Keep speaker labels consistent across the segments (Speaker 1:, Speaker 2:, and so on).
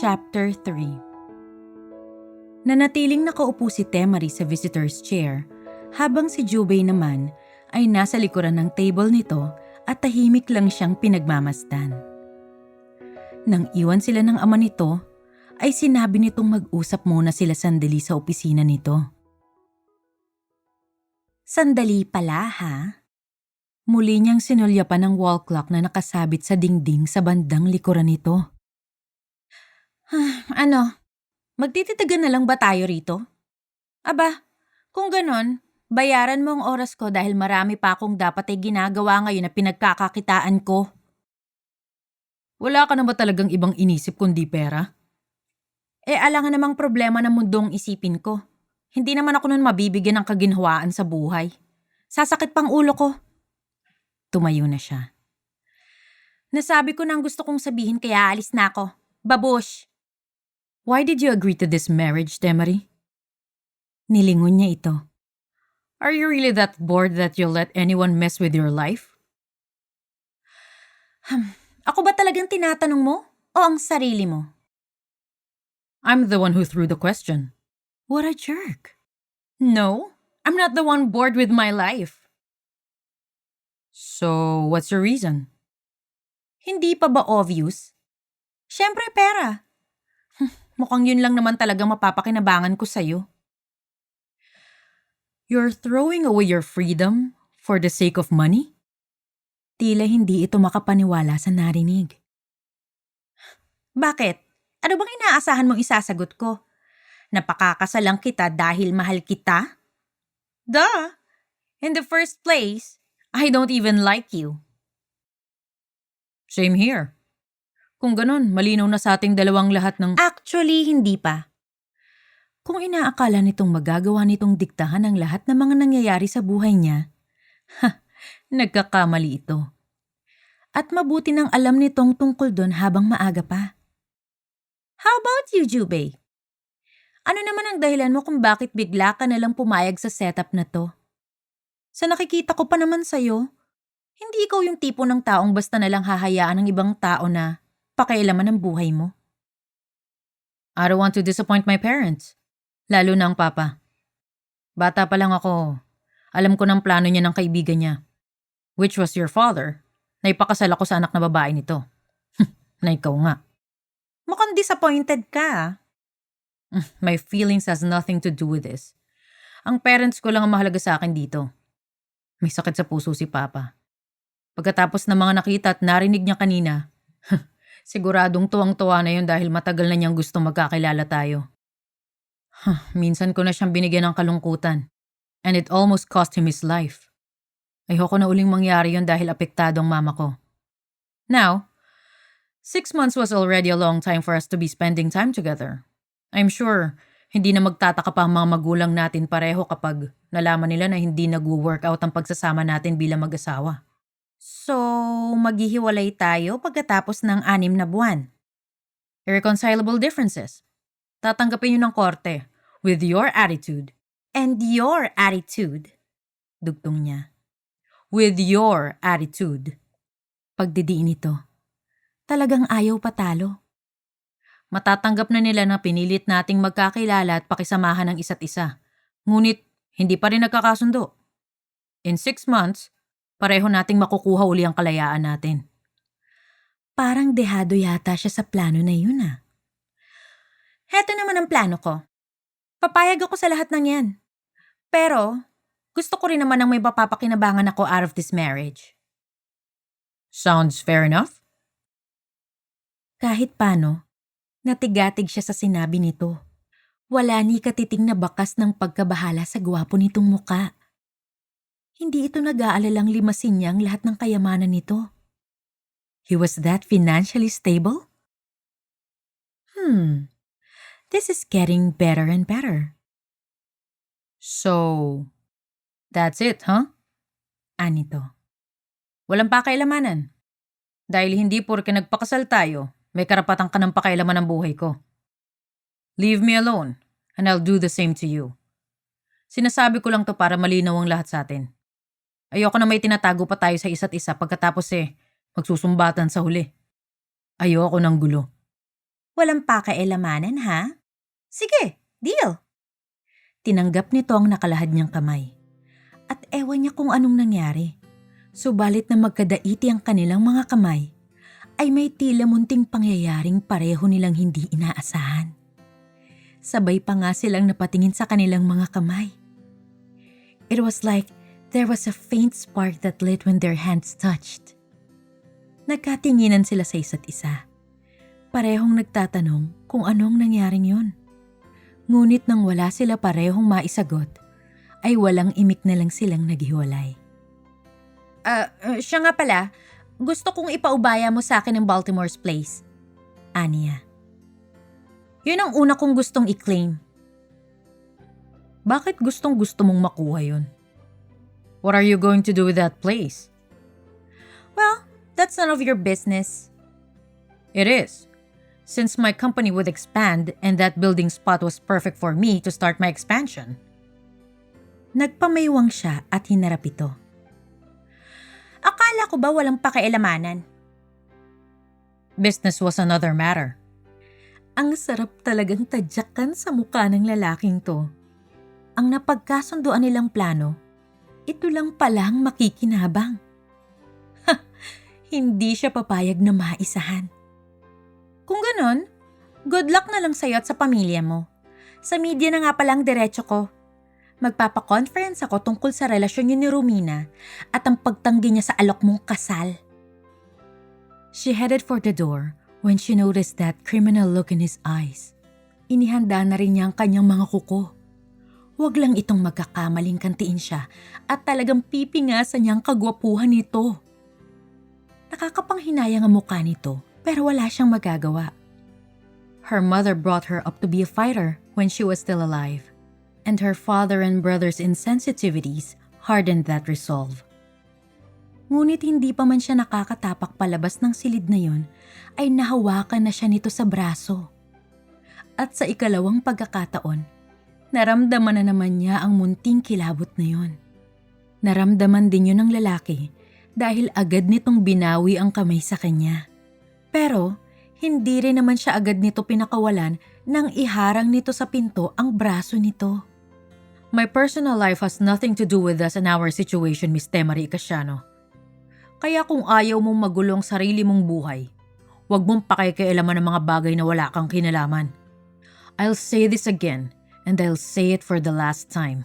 Speaker 1: Chapter 3. Nanatiling nakaupo si Temari sa visitor's chair habang si Jubei naman ay nasa likuran ng table nito at tahimik lang siyang pinagmamasdan. Nang iwan sila ng ama nito, ay sinabi nitong mag-usap muna sila sandali sa opisina nito. Sandali pala ha? Muli niyang sinulyapan ng wall clock na nakasabit sa dingding sa bandang likuran nito. Ano? Magtititigan na lang ba tayo rito? Aba, kung ganon, bayaran mo ang oras ko dahil marami pa akong dapat ay ginagawa ngayon na pinagkakakitaan ko. Wala ka na ba talagang ibang inisip kundi pera? Alangan namang problema ng mundong isipin ko. Hindi naman ako nun mabibigyan ng kaginhawaan sa buhay. Sasakit pang ulo ko. Tumayo na siya. Nasabi ko na ang gusto kong sabihin kaya alis na ako. Babush! Why did you agree to this marriage, Temari? Nilingon niya ito. Are you really that bored that you'll let anyone mess with your life? Ako ba talagang tinatanong mo? O ang sarili mo? I'm the one who threw the question. What a jerk. No, I'm not the one bored with my life. So, what's your reason? Hindi pa ba obvious? Siyempre pera. Mukhang yun lang naman talaga mapapakinabangan ko sa'yo. You're throwing away your freedom for the sake of money? Tila hindi ito makapaniwala sa narinig. Bakit? Ano bang inaasahan mong isasagot ko? Napakakasalang kita dahil mahal kita? Duh! In the first place, I don't even like you. Same here. Kung ganun, malinaw na sa ating dalawang lahat ng… Actually, hindi pa. Kung inaakala nitong magagawa nitong diktahan ang lahat ng mga nangyayari sa buhay niya, nagkakamali ito. At mabuti nang alam nitong tungkol doon habang maaga pa. How about you, Jubei? Ano naman ang dahilan mo kung bakit bigla ka nalang pumayag sa setup na to? Sa nakikita ko pa naman sa'yo, hindi ikaw yung tipo ng taong basta nalang hahayaan ng ibang tao na pakialaman ang buhay mo. I don't want to disappoint my parents. Lalo na ang papa. Bata pa lang ako. Alam ko ng plano niya ng kaibigan niya. Which was your father. Naipakasal ako sa anak na babae nito. Na ikaw nga. Mukhang disappointed ka. My feelings has nothing to do with this. Ang parents ko lang ang mahalaga sa akin dito. May sakit sa puso si papa. Pagkatapos ng mga nakita at narinig niya kanina, siguradong tuwang-tuwa na yun dahil matagal na niyang gusto magkakilala tayo. Minsan ko na siyang binigyan ng kalungkutan. And it almost cost him his life. Ayoko na uling mangyari yun dahil apektado ang mama ko. Now, 6 months was already a long time for us to be spending time together. I'm sure, hindi na magtataka pa ang mga magulang natin pareho kapag nalaman nila na hindi nag-work out ang pagsasama natin bilang mag-asawa. So, maghihiwalay tayo pagkatapos ng 6 na buwan. Irreconcilable differences. Tatanggapin yun ng korte with your attitude. And your attitude. Dugtong niya. With your attitude. Pagdidiin ito. Talagang ayaw patalo. Matatanggap na nila na pinilit nating magkakilala at pakisamahan ng isa't isa. Ngunit, hindi pa rin nagkakasundo. In 6 months, pareho nating makukuha uli ang kalayaan natin. Parang dehado yata siya sa plano na yun ah. Heto naman ang plano ko. Papayag ako sa lahat ng yan. Pero, gusto ko rin naman ng may mapapakinabangan ako out of this marriage. Sounds fair enough? Kahit paano, natigatig siya sa sinabi nito. Wala ni katiting na bakas ng pagkabahala sa gwapo nitong muka. Hindi ito nag-aalalang limasin niya ang lahat ng kayamanan nito. He was that financially stable? This is getting better and better. So, that's it, huh? Anito. Walang pakialamanan. Dahil hindi porke nagpakasal tayo, may karapatan ka ng pakialaman ng buhay ko. Leave me alone, and I'll do the same to you. Sinasabi ko lang to para malinaw ang lahat sa atin. Ayoko na may tinatago pa tayo sa isa't isa pagkatapos magsusumbatan sa huli. Ayoko ng gulo. Walang pakialamanan, ha? Sige, deal! Tinanggap nito ang nakalahad niyang kamay. At ewan niya kung anong nangyari. Subalit na magkadaiti ang kanilang mga kamay, ay may tila munting pangyayaring pareho nilang hindi inaasahan. Sabay pa nga silang napatingin sa kanilang mga kamay. It was like there was a faint spark that lit when their hands touched. Nagkatinginan sila sa isa't isa. Parehong nagtatanong kung anong nangyaring yun. Ngunit nang wala sila parehong maisagot, ay walang imik na lang silang naghiwalay. Siya nga pala, gusto kong ipaubaya mo sa akin ng Baltimore's Place. Aniya. Yun ang una kong gustong i-claim. Bakit gustong gusto mong makuha yun? What are you going to do with that place? Well, that's none of your business. It is. Since my company would expand and that building spot was perfect for me to start my expansion. Nagpamaywang siya at hinarap ito. Akala ko ba walang pakialamanan? Business was another matter. Ang sarap talagang tadyakan sa mukha ng lalaking to. Ang napagkasunduan nilang plano, ito lang palang makikinabang. Hindi siya papayag na maisahan. Kung ganon, good luck na lang sa'yo at sa pamilya mo. Sa media na nga palang diretso ko. Magpapakonference ako tungkol sa relasyon niyo ni Romina at ang pagtanggi niya sa alok mong kasal. She headed for the door when she noticed that criminal look in his eyes. Inihanda na rin niya ang kanyang mga kuko. Huwag lang itong magkakamaling kantiin siya at talagang pipingasan niyang kagwapuhan nito. Nakakapanghinayang ang mukha nito pero wala siyang magagawa. Her mother brought her up to be a fighter when she was still alive, and her father and brother's insensitivities hardened that resolve. Ngunit hindi pa man siya nakakatapak palabas ng silid na yun, ay nahawakan na siya nito sa braso. At sa ikalawang pagkakataon, naramdaman na naman niya ang munting kilabot na yun. Naramdaman din yun ng lalaki dahil agad nitong binawi ang kamay sa kanya. Pero hindi rin naman siya agad nito pinakawalan nang iharang nito sa pinto ang braso nito. My personal life has nothing to do with us and our situation, Miss Temari Icasiano. Kaya kung ayaw mong magulong sarili mong buhay, huwag mong pakikialaman ng mga bagay na wala kang kinalaman. I'll say this again, and I'll say it for the last time.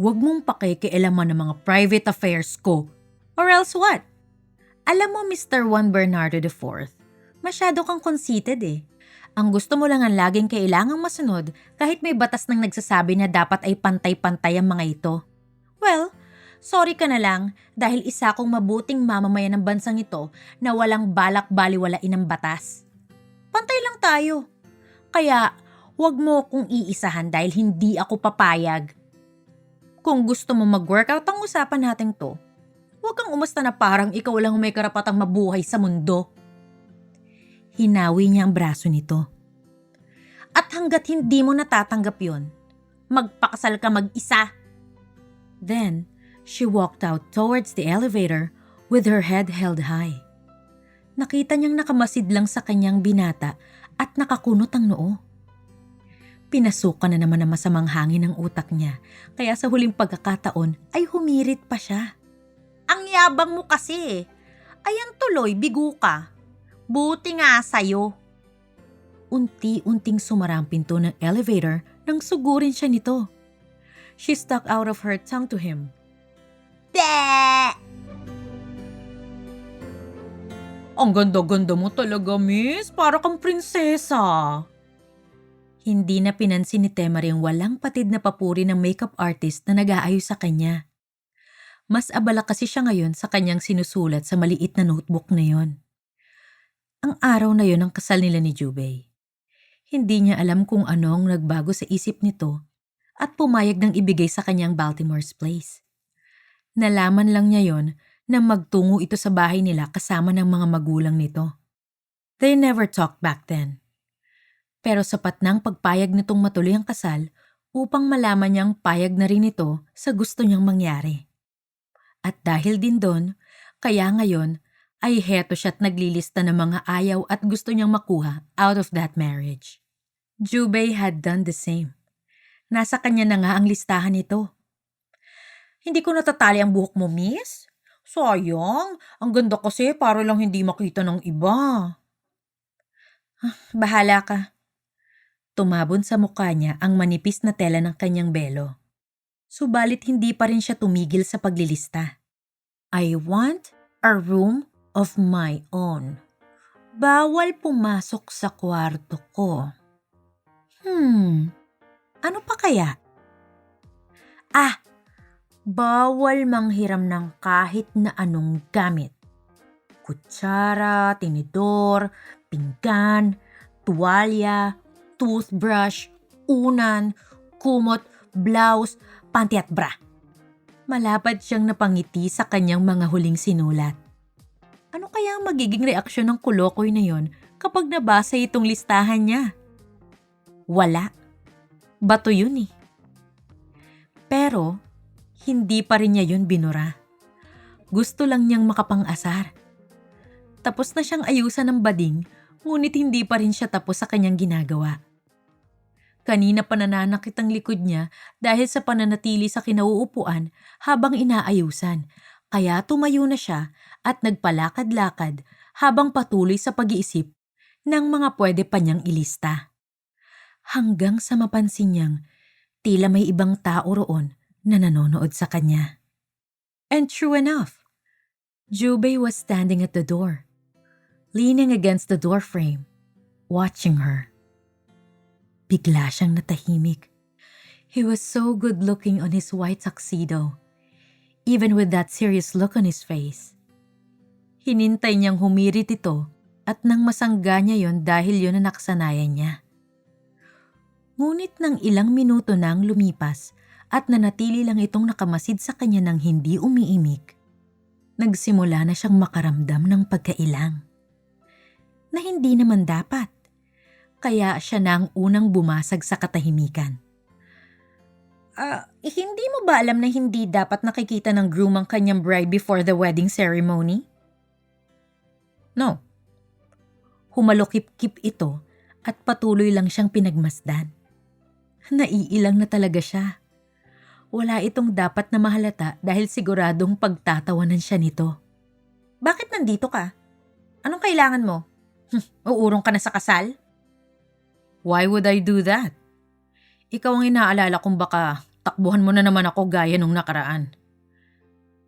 Speaker 1: Huwag mong pakikialaman ng mga private affairs ko, or else what? Alam mo, Mr. Juan Bernardo IV, masyado kang conceited eh. Ang gusto mo lang ang laging kailangang masunod kahit may batas nang nagsasabi na dapat ay pantay-pantay ang mga ito. Well, sorry ka na lang dahil isa akong mabuting mamamayan ng bansang ito na walang balak baliwalain ng batas. Pantay lang tayo. Kaya huwag mo akong iisahan dahil hindi ako papayag. Kung gusto mo mag-workout ang usapan natin to, huwag kang umasta na parang ikaw lang may karapatang mabuhay sa mundo. Hinawi niya ang braso nito. At hanggat hindi mo natatanggap yun, magpakasal ka mag-isa. Then, she walked out towards the elevator with her head held high. Nakita niyang nakamasid lang sa kanyang binata at nakakunot ang noo. Pinasukan na naman ang masamang hangin ng utak niya, kaya sa huling pagkakataon ay humirit pa siya. Ang yabang mo kasi. Ayan tuloy, bigo ka. Buti nga sa'yo. Unti-unting sumara ang pinto ng elevator nang sugurin siya nito. She stuck out of her tongue to him. Bleh! Ang ganda-ganda mo talaga, miss. Para kang prinsesa. Hindi na pinansin ni Temari ang walang patid na papuri ng makeup artist na nag-aayos sa kanya. Mas abala kasi siya ngayon sa kanyang sinusulat sa maliit na notebook na yon. Ang araw na yon ang kasal nila ni Jubei. Hindi niya alam kung ano ang nagbago sa isip nito at pumayag ng ibigay sa kanyang Baltimore's Place. Nalaman lang niya yon na magtungo ito sa bahay nila kasama ng mga magulang nito. They never talked back then. Pero sapat na ang pagpayag nitong matuloy ang kasal upang malaman niyang payag na rin ito sa gusto niyang mangyari. At dahil din doon, kaya ngayon ay heto siya't naglilista ng mga ayaw at gusto niyang makuha out of that marriage. Jubei had done the same. Nasa kanya na nga ang listahan nito. Hindi ko natatali ang buhok mo, miss. Sayang, ang ganda kasi para lang hindi makita ng iba. Bahala ka. Tumabon sa mukha niya ang manipis na tela ng kanyang belo. Subalit hindi pa rin siya tumigil sa paglilista. I want a room of my own. Bawal pumasok sa kwarto ko. Ano pa kaya? Bawal manghiram ng kahit na anong gamit. Kutsara, tinidor, pinggan, tuwalya, toothbrush, unan, kumot, blouse, panty at bra. Malapad siyang napangiti sa kanyang mga huling sinulat. Ano kaya ang magiging reaksyon ng kulokoy na yon kapag nabasa itong listahan niya? Wala. Bato yun eh. Pero, hindi pa rin niya yun binura. Gusto lang niyang makapang-asar. Tapos na siyang ayusan ng bading, ngunit hindi pa rin siya tapos sa kanyang ginagawa. Kanina pa nananakit ang likod niya dahil sa pananatili sa kinauupuan habang inaayusan, kaya tumayo na siya at nagpalakad-lakad habang patuloy sa pag-iisip ng mga pwede pa niyang ilista. Hanggang sa mapansin niyang tila may ibang tao roon na nanonood sa kanya. And true enough, Jubei was standing at the door, leaning against the doorframe, watching her. Bigla siyang natahimik. He was so good-looking on his white tuxedo, even with that serious look on his face. Hinintay niyang humirit ito at nang masangga niya yon dahil yon ang nakasanayan niya. Ngunit nang ilang minuto nang lumipas at nanatili lang itong nakamasid sa kanya ng hindi umiimik, nagsimula na siyang makaramdam ng pagkailang. Na hindi naman dapat. Kaya siya na ang unang bumasag sa katahimikan. Hindi mo ba alam na hindi dapat nakikita ng groom ang kanyang bride before the wedding ceremony? No. Humalokip-kip ito at patuloy lang siyang pinagmasdan. Naiilang na talaga siya. Wala itong dapat na mahalata dahil siguradong pagtatawanan siya nito. Bakit nandito ka? Anong kailangan mo? Uurong ka na sa kasal? Why would I do that? Ikaw ang inaalala kung baka takbuhan mo na naman ako gaya nung nakaraan.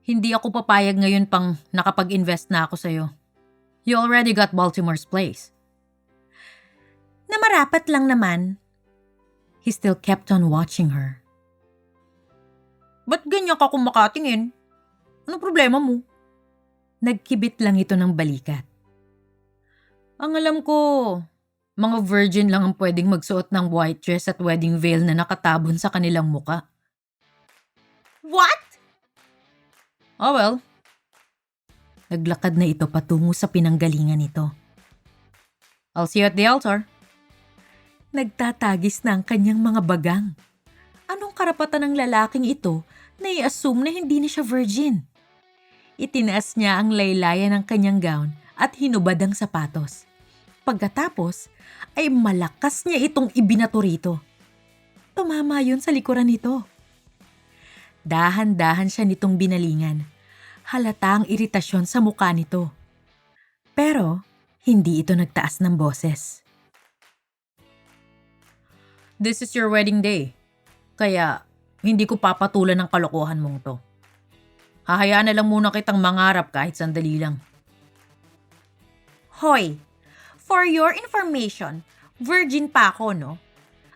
Speaker 1: Hindi ako papayag ngayon pang nakapag-invest na ako sa'yo. You already got Baltimore's place. Na marapat lang naman. He still kept on watching her. Ba't ganyan ka kung makatingin? Ano problema mo? Nagkibit lang ito ng balikat. Ang alam ko, mga virgin lang ang pwedeng magsuot ng white dress at wedding veil na nakatabon sa kanilang muka. What? Oh well. Naglakad na ito patungo sa pinanggalingan nito. I'll see you at the altar. Nagtatagis na ang kanyang mga bagang. Anong karapatan ng lalaking ito na i-assume na hindi na siya virgin? Itinaas niya ang laylayan ng kanyang gown at hinubad ang sapatos. Pagkatapos, ay malakas niya itong ibinato rito. Tumama yun sa likuran nito. Dahan-dahan siya nitong binalingan. Halata ang iritasyon sa mukha nito. Pero, hindi ito nagtaas ng boses. This is your wedding day. Kaya, hindi ko papatulan ng kalokohan mong to. Hahayaan na lang muna kitang mangarap kahit sandali lang. Hoy, for your information, virgin pa ako, no?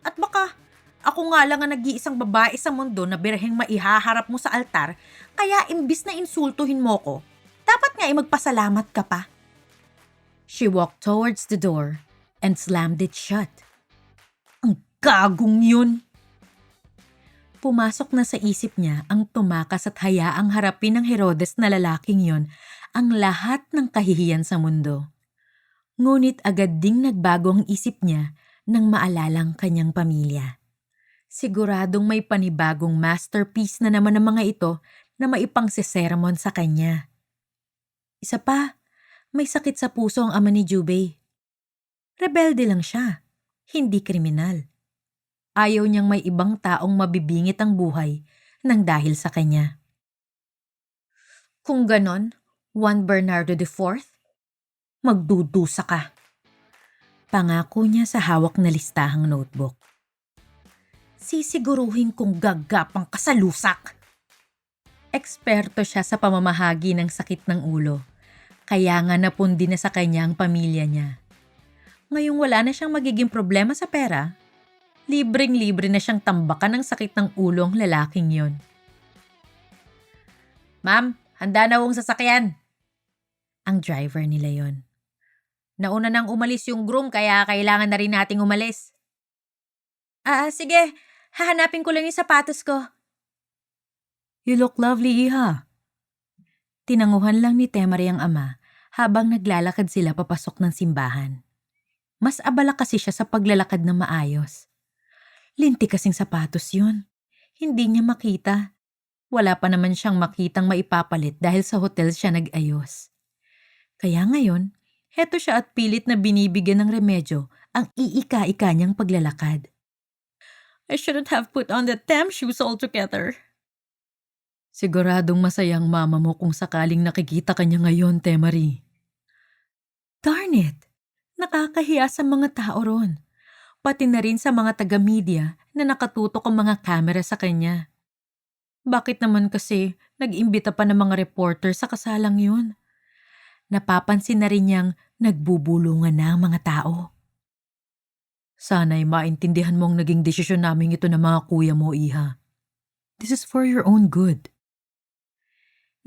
Speaker 1: At baka ako nga lang ang nag-iisang babae sa mundo na birheng maihaharap mo sa altar, kaya imbis na insultuhin mo ko, dapat nga magpasalamat ka pa. She walked towards the door and slammed it shut. Ang gagong yun! Pumasok na sa isip niya ang tumakas at hayaang harapin ng Herodes na lalaking yon ang lahat ng kahihiyan sa mundo. Ngunit agad ding nagbago ang isip niya nang maalalang kanyang pamilya. Siguradong may panibagong masterpiece na naman ang mga ito na maipangsesermon sa kanya. Isa pa, May sakit sa puso ang ama ni Jubei. Rebelde lang siya, hindi kriminal. Ayaw niyang may ibang taong mabibingit ang buhay nang dahil sa kanya. Kung ganon, Juan Bernardo IV, magdudusa ka. Pangako niya sa hawak na listahang notebook. Sisiguruhin kong gagapang kasalusak. Eksperto siya sa pamamahagi ng sakit ng ulo, kaya nga napundi na sa kanya ang pamilya niya. Ngayong wala na siyang magiging problema sa pera, libreng-libre na siyang tambakan ng sakit ng ulo ang lalaking yon. Ma'am, handa na hong sasakyan. Ang driver nila yon. Nauna nang umalis yung groom kaya kailangan na rin nating umalis. Sige. Hahanapin ko lang yung sapatos ko. You look lovely, Iha. Tinanguhan lang ni Temari ang ama habang naglalakad sila papasok ng simbahan. Mas abala kasi siya sa paglalakad ng maayos. Linti kasing sapatos yun. Hindi niya makita. Wala pa naman siyang makitang maipapalit dahil sa hotel siya nag-ayos. Kaya ngayon, heto siya at pilit na binibigyan ng remedyo ang iika-ika niyang paglalakad. I shouldn't have put on the damn shoes altogether. Siguradong masayang mama mo kung sakaling nakikita ka niya ngayon, Temari. Darn it! Nakakahiya sa mga tao ron. Pati na rin sa mga taga-media na nakatutok ang mga kamera sa kanya. Bakit naman kasi nag-imbita pa ng mga reporter sa kasalang yun? Napapansin na rin niyang nagbubulungan na ang mga tao. Sana'y maintindihan mo ang naging desisyon namin ito ng mga kuya mo, Iha. This is for your own good.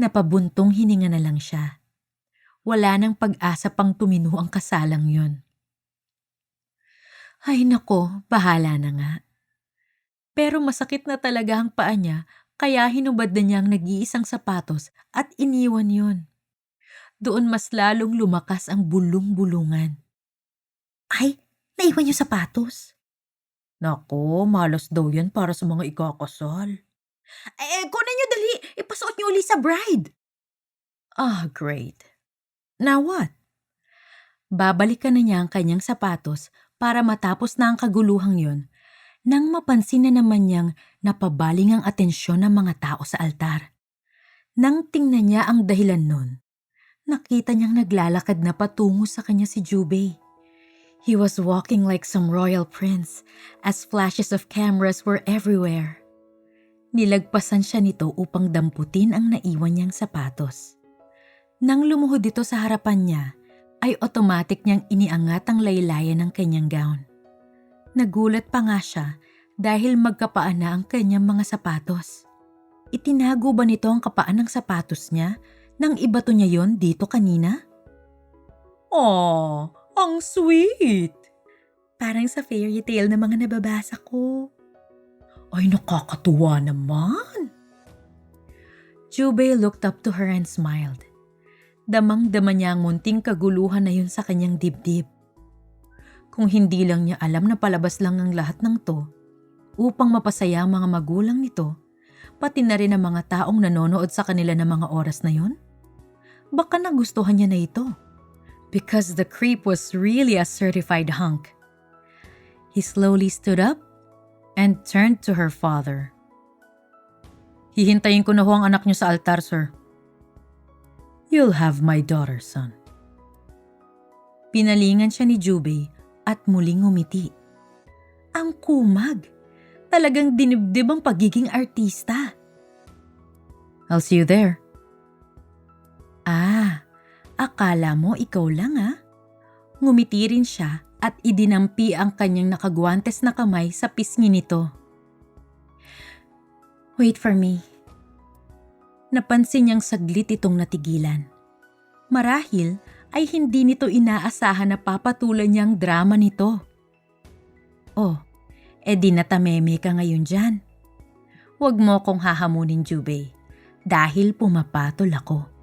Speaker 1: Napabuntong hininga na lang siya. Wala nang pag-asa pang tumino ang kasalang yun. Ay nako, bahala na nga. Pero masakit na talaga ang paa niya kaya hinubad na niyang nag-iisang sapatos at iniwan yun. Doon mas lalong lumakas ang bulong-bulungan. Ay, naiwan yung sapatos. Nako, malas daw yan para sa mga ikakasal. Kunin niyo dali! Ipasuot niyo uli sa bride! Great. Now what? Babalikan na niya ang kanyang sapatos para matapos na ang kaguluhang yon nang mapansin na naman niyang napabaling ang atensyon ng mga tao sa altar. Nang tingnan niya ang dahilan nun, nakita niyang naglalakad na patungo sa kanya si Jubei. He was walking like some royal prince as flashes of cameras were everywhere. Nilagpasan siya nito upang damputin ang naiwan niyang sapatos. Nang lumuhod dito sa harapan niya, ay automatic niyang iniangat ang laylayan ng kanyang gown. Nagulat pa nga siya dahil magkapaan na ang kanyang mga sapatos. Itinago ba nito ang kapaan ng sapatos niya nang ibato niya yon dito kanina? Ang sweet! Parang sa fairy tale na mga nababasa ko. Ay, nakakatuwa naman! Jubei looked up to her and smiled. Damang-dama niya ang munting kaguluhan na yun sa kanyang dibdib. Kung hindi lang niya alam na palabas lang ang lahat ng to, upang mapasaya ang mga magulang nito, pati na rin ang mga taong nanonood sa kanila ng mga oras na yun, baka nagustuhan niya na ito. Because the creep was really a certified hunk. He slowly stood up and turned to her father. Hihintayin ko na ho ang anak niyo sa altar, sir. You'll have my daughter, son. Pinalingan siya ni Jubei at muling ngumiti. Ang kumag. Talagang dinibdib ang pagiging artista. I'll see you there. Akala mo ikaw lang Ngumiti rin siya at idinampi ang kanyang nakagwantes na kamay sa pisngi nito. Wait for me. Napansin niyang saglit itong natigilan. Marahil ay hindi nito inaasahan na papatulan niyang drama nito. Di natameme ka ngayon dyan. Huwag mo kong hahamunin, Jubei, dahil pumapatol ako.